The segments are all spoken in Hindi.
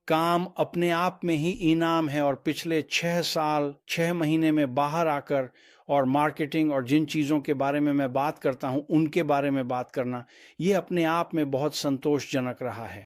काम अपने आप में ही इनाम है और पिछले 6 साल 6 महीने में बाहर आकर और मार्केटिंग और जिन चीज़ों के बारे में मैं बात करता हूं उनके बारे में बात करना, ये अपने आप में बहुत संतोषजनक रहा है।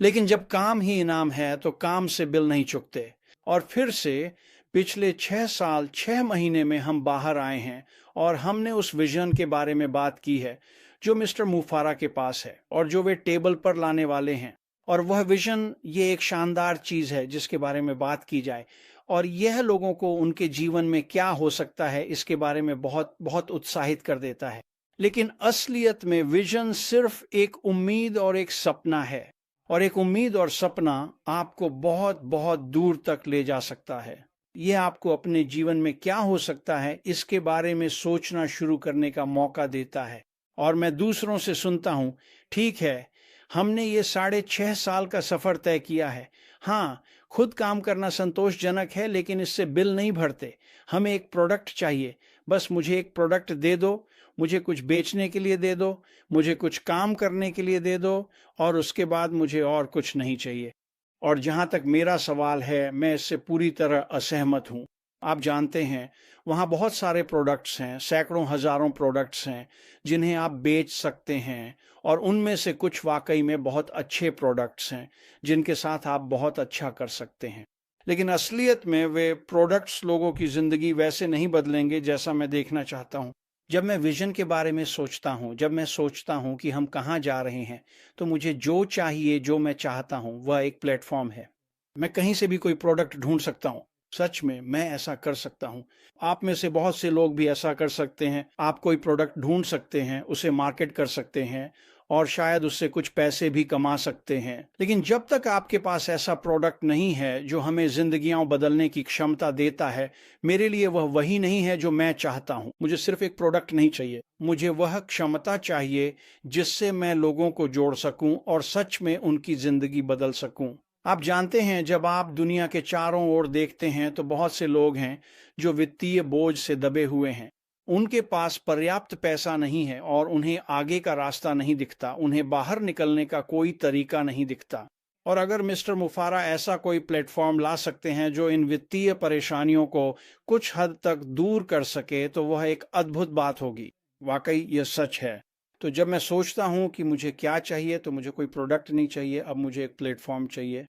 लेकिन जब काम ही इनाम है तो काम से बिल नहीं चुकते। और फिर से पिछले 6 साल 6 महीने में हम बाहर आए हैं और हमने उस विजन के बारे में बात की है जो मिस्टर मुफारा के पास है और जो वे टेबल पर लाने वाले हैं। और वह विजन ये एक शानदार चीज है जिसके बारे में बात की जाए और यह लोगों को उनके जीवन में क्या हो सकता है इसके बारे में बहुत बहुत उत्साहित कर देता है। लेकिन असलियत में विजन सिर्फ एक उम्मीद और एक सपना है, और एक उम्मीद और सपना आपको बहुत बहुत दूर तक ले जा सकता है। यह आपको अपने जीवन में क्या हो सकता है इसके बारे में सोचना शुरू करने का मौका देता है। और मैं दूसरों से सुनता हूं, ठीक है, हमने ये 6.5 साल का सफर तय किया है। हाँ, खुद काम करना संतोषजनक है लेकिन इससे बिल नहीं भरते। हमें एक प्रोडक्ट चाहिए, बस मुझे एक प्रोडक्ट दे दो, मुझे कुछ बेचने के लिए दे दो, मुझे कुछ काम करने के लिए दे दो और उसके बाद मुझे और कुछ नहीं चाहिए। और जहां तक मेरा सवाल है, मैं इससे पूरी तरह असहमत हूं। आप जानते हैं, वहां बहुत सारे प्रोडक्ट्स हैं, सैकड़ों हजारों प्रोडक्ट्स हैं जिन्हें आप बेच सकते हैं और उनमें से कुछ वाकई में बहुत अच्छे प्रोडक्ट्स हैं जिनके साथ आप बहुत अच्छा कर सकते हैं। लेकिन असलियत में वे प्रोडक्ट्स लोगों की जिंदगी वैसे नहीं बदलेंगे जैसा मैं देखना चाहता हूं। जब मैं विजन के बारे में सोचता हूं, जब मैं सोचता हूं कि हम कहां जा रहे हैं, तो मुझे जो चाहिए, जो मैं चाहता हूं, वह एक प्लेटफॉर्म है। मैं कहीं से भी कोई प्रोडक्ट ढूंढ सकता हूं। सच में मैं ऐसा कर सकता हूं। आप में से बहुत से लोग भी ऐसा कर सकते हैं। आप कोई प्रोडक्ट ढूंढ सकते हैं, उसे मार्केट कर सकते हैं और शायद उससे कुछ पैसे भी कमा सकते हैं। लेकिन जब तक आपके पास ऐसा प्रोडक्ट नहीं है जो हमें जिंदगियां बदलने की क्षमता देता है, मेरे लिए वह वही नहीं है जो मैं चाहता हूं। मुझे सिर्फ एक प्रोडक्ट नहीं चाहिए, मुझे वह क्षमता चाहिए जिससे मैं लोगों को जोड़ सकूं और सच में उनकी जिंदगी बदल सकूं। आप जानते हैं, जब आप दुनिया के चारों ओर देखते हैं तो बहुत से लोग हैं जो वित्तीय बोझ से दबे हुए हैं। उनके पास पर्याप्त पैसा नहीं है और उन्हें आगे का रास्ता नहीं दिखता, उन्हें बाहर निकलने का कोई तरीका नहीं दिखता। और अगर मिस्टर मुफारा ऐसा कोई प्लेटफॉर्म ला सकते हैं जो इन वित्तीय परेशानियों को कुछ हद तक दूर कर सके, तो वह एक अद्भुत बात होगी। वाकई यह सच है। तो जब मैं सोचता हूं कि मुझे क्या चाहिए, तो मुझे कोई प्रोडक्ट नहीं चाहिए, अब मुझे एक प्लेटफॉर्म चाहिए।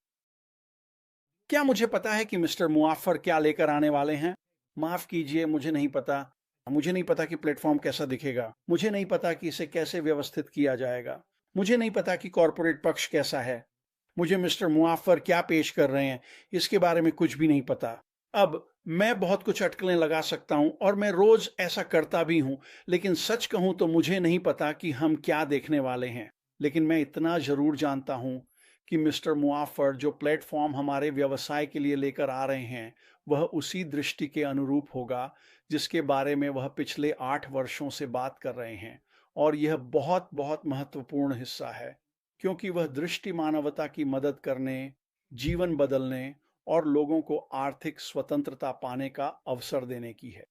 क्या मुझे पता है कि मिस्टर मुआफर क्या लेकर आने वाले हैं? माफ कीजिए, मुझे नहीं पता। मुझे नहीं पता कि प्लेटफॉर्म कैसा दिखेगा, मुझे नहीं पता कि इसे कैसे व्यवस्थित किया जाएगा, मुझे नहीं पता कि कॉरपोरेट पक्ष कैसा है, मुझे मिस्टर मुआफर क्या पेश कर रहे हैं इसके बारे में कुछ भी नहीं पता। अब मैं बहुत कुछ अटकलें लगा सकता हूं और मैं रोज ऐसा करता भी हूं, लेकिन सच कहूं तो मुझे नहीं पता कि हम क्या देखने वाले हैं। लेकिन मैं इतना जरूर जानता हूं कि मिस्टर मुआफर जो प्लेटफॉर्म हमारे व्यवसाय के लिए लेकर आ रहे हैं, वह उसी दृष्टि के अनुरूप होगा जिसके बारे में वह पिछले 8 वर्षों से बात कर रहे हैं। और यह बहुत बहुत महत्वपूर्ण हिस्सा है, क्योंकि वह दृष्टि मानवता की मदद करने, जीवन बदलने और लोगों को आर्थिक स्वतंत्रता पाने का अवसर देने की है।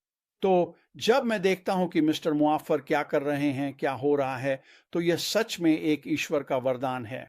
तो जब मैं देखता हूं कि मिस्टर मुआफर क्या कर रहे हैं, क्या हो रहा है, तो यह सच में एक ईश्वर का वरदान है।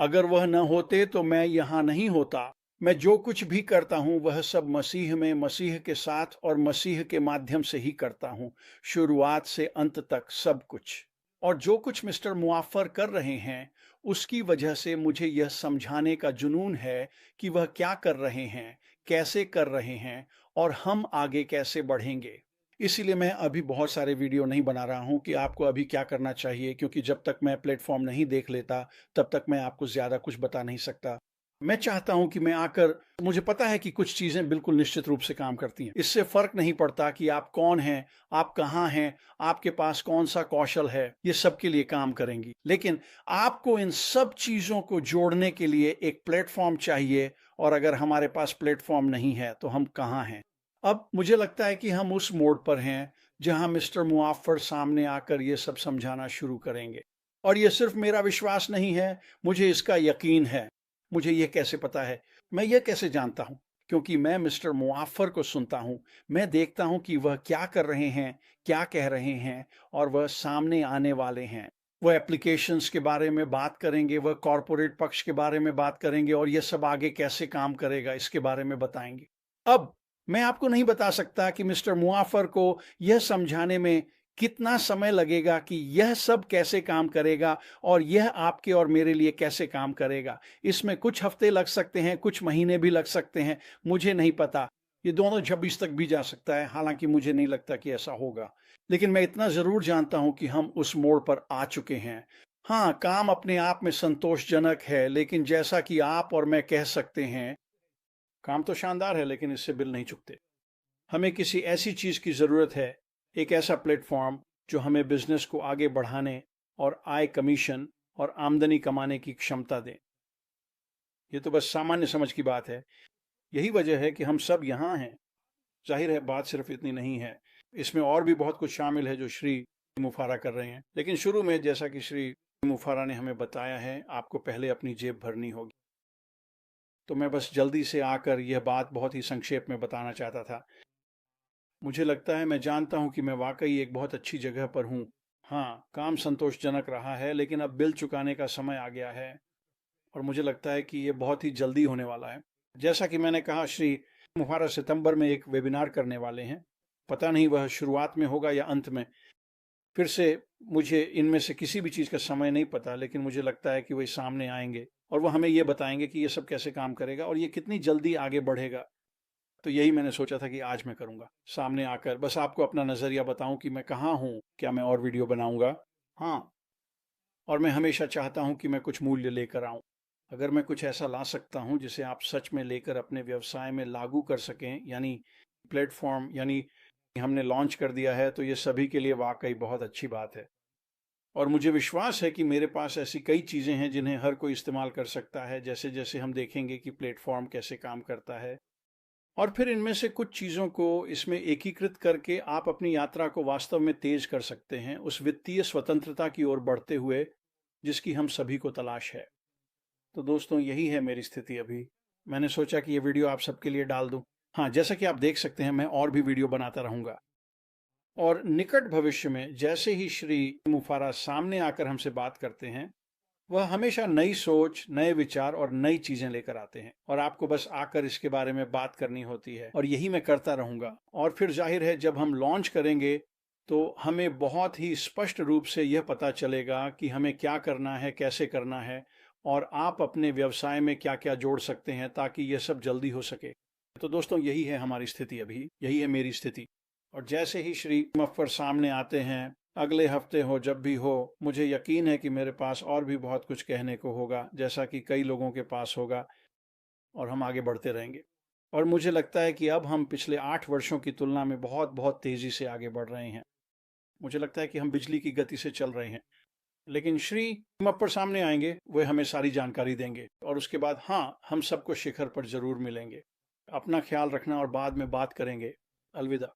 अगर वह न होते तो मैं यहां नहीं होता। मैं जो कुछ भी करता हूं वह सब मसीह में, मसीह के साथ और मसीह के माध्यम से ही करता हूं, शुरुआत से अंत तक सब कुछ। और जो कुछ मिस्टर मुआफर कर रहे हैं, उसकी वजह से मुझे यह समझाने का जुनून है कि वह क्या कर रहे हैं, कैसे कर रहे हैं और हम आगे कैसे बढ़ेंगे। इसीलिए मैं अभी बहुत सारे वीडियो नहीं बना रहा हूं कि आपको अभी क्या करना चाहिए, क्योंकि जब तक मैं प्लेटफॉर्म नहीं देख लेता तब तक मैं आपको ज़्यादा कुछ बता नहीं सकता। मैं चाहता हूं कि मैं आकर, मुझे पता है कि कुछ चीज़ें बिल्कुल निश्चित रूप से काम करती हैं। इससे फ़र्क नहीं पड़ता कि आप कौन हैं, आप कहाँ हैं, आपके पास कौन सा कौशल है, ये सबके लिए काम करेंगी। लेकिन आपको इन सब चीज़ों को जोड़ने के लिए एक प्लेटफॉर्म चाहिए, और अगर हमारे पास प्लेटफॉर्म नहीं है तो हम कहाँ हैं? अब मुझे लगता है कि हम उस मोड़ पर हैं जहां मिस्टर मुआफर सामने आकर ये सब समझाना शुरू करेंगे। और ये सिर्फ मेरा विश्वास नहीं है, मुझे इसका यकीन है। मुझे ये कैसे पता है? मैं ये कैसे जानता हूं? क्योंकि मैं मिस्टर मुआफर को सुनता हूं, मैं देखता हूं कि वह क्या कर रहे हैं, क्या कह रहे हैं और वह सामने आने वाले हैं। वो एप्लीकेशंस के बारे में बात करेंगे, वह कॉरपोरेट पक्ष के बारे में बात करेंगे और ये सब आगे कैसे काम करेगा इसके बारे में बताएंगे। अब मैं आपको नहीं बता सकता कि मिस्टर मुआफर को यह समझाने में कितना समय लगेगा कि यह सब कैसे काम करेगा और यह आपके और मेरे लिए कैसे काम करेगा। इसमें कुछ हफ्ते लग सकते हैं, कुछ महीने भी लग सकते हैं, मुझे नहीं पता। ये दोनों 26 तक भी जा सकता है, हालांकि मुझे नहीं लगता कि ऐसा होगा। लेकिन मैं इतना जरूर जानता हूं कि हम उस मोड़ पर आ चुके हैं। हाँ, काम अपने आप में संतोषजनक है, लेकिन जैसा कि आप और मैं कह सकते हैं, काम तो शानदार है लेकिन इससे बिल नहीं चुकते। हमें किसी ऐसी चीज की जरूरत है, एक ऐसा प्लेटफॉर्म जो हमें बिजनेस को आगे बढ़ाने और आय, कमीशन और आमदनी कमाने की क्षमता दे। ये तो बस सामान्य समझ की बात है। यही वजह है कि हम सब यहाँ हैं। जाहिर है बात सिर्फ इतनी नहीं है, इसमें और भी बहुत कुछ शामिल है जो श्री मुफारा कर रहे हैं। लेकिन शुरू में, जैसा कि श्री मुफारा ने हमें बताया है, आपको पहले अपनी जेब भरनी होगी। तो मैं बस जल्दी से आकर यह बात बहुत ही संक्षेप में बताना चाहता था। मुझे लगता है, मैं जानता हूं कि मैं वाकई एक बहुत अच्छी जगह पर हूं। हाँ, काम संतोषजनक रहा है, लेकिन अब बिल चुकाने का समय आ गया है और मुझे लगता है कि यह बहुत ही जल्दी होने वाला है। जैसा कि मैंने कहा, श्री मुफारा सितंबर में एक वेबिनार करने वाले हैं। पता नहीं वह शुरुआत में होगा या अंत में। फिर से मुझे इनमें से किसी भी चीज़ का समय नहीं पता, लेकिन मुझे लगता है कि वही सामने आएंगे और वह हमें ये बताएंगे कि ये सब कैसे काम करेगा और ये कितनी जल्दी आगे बढ़ेगा। तो यही मैंने सोचा था कि आज मैं करूँगा, सामने आकर बस आपको अपना नज़रिया बताऊं कि मैं कहाँ हूँ, क्या मैं और वीडियो बनाऊंगा। हाँ, और मैं हमेशा चाहता हूँ कि मैं कुछ मूल्य लेकर आऊँ। अगर मैं कुछ ऐसा ला सकता हूँ जिसे आप सच में लेकर अपने व्यवसाय में लागू कर सकें, यानी प्लेटफॉर्म, यानी हमने लॉन्च कर दिया है, तो ये सभी के लिए वाकई बहुत अच्छी बात है। और मुझे विश्वास है कि मेरे पास ऐसी कई चीज़ें हैं जिन्हें हर कोई इस्तेमाल कर सकता है, जैसे जैसे हम देखेंगे कि प्लेटफॉर्म कैसे काम करता है। और फिर इनमें से कुछ चीज़ों को इसमें एकीकृत करके आप अपनी यात्रा को वास्तव में तेज कर सकते हैं, उस वित्तीय स्वतंत्रता की ओर बढ़ते हुए जिसकी हम सभी को तलाश है। तो दोस्तों, यही है मेरी स्थिति अभी। मैंने सोचा कि ये वीडियो आप सबके लिए डाल दूं। हाँ, जैसा कि आप देख सकते हैं, मैं और भी वीडियो बनाता रहूंगा और निकट भविष्य में जैसे ही श्री मुफारा सामने आकर हमसे बात करते हैं, वह हमेशा नई सोच, नए विचार और नई चीजें लेकर आते हैं और आपको बस आकर इसके बारे में बात करनी होती है और यही मैं करता रहूंगा। और फिर जाहिर है जब हम लॉन्च करेंगे तो हमें बहुत ही स्पष्ट रूप से यह पता चलेगा कि हमें क्या करना है, कैसे करना है और आप अपने व्यवसाय में क्या क्या जोड़ सकते हैं ताकि यह सब जल्दी हो सके। तो दोस्तों, यही है हमारी स्थिति अभी, यही है मेरी स्थिति। और जैसे ही श्री मुफर सामने आते हैं, अगले हफ्ते हो, जब भी हो, मुझे यकीन है कि मेरे पास और भी बहुत कुछ कहने को होगा, जैसा कि कई लोगों के पास होगा, और हम आगे बढ़ते रहेंगे। और मुझे लगता है कि अब हम पिछले 8 वर्षों की तुलना में बहुत बहुत तेज़ी से आगे बढ़ रहे हैं। मुझे लगता है कि हम बिजली की गति से चल रहे हैं। लेकिन श्री मुफर सामने आएंगे, वे हमें सारी जानकारी देंगे और उसके बाद हाँ, हम सबको शिखर पर जरूर मिलेंगे। अपना ख्याल रखना और बाद में बात करेंगे। अलविदा।